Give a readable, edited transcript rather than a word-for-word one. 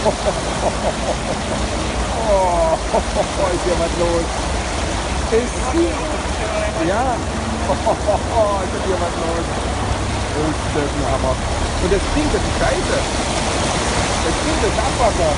Oh, ist hier was los? Ist hier, ja, ist hier was los? Ist das ein Hammer. Und das stinkt, das ist scheiße. Das stinkt, das Abwasser.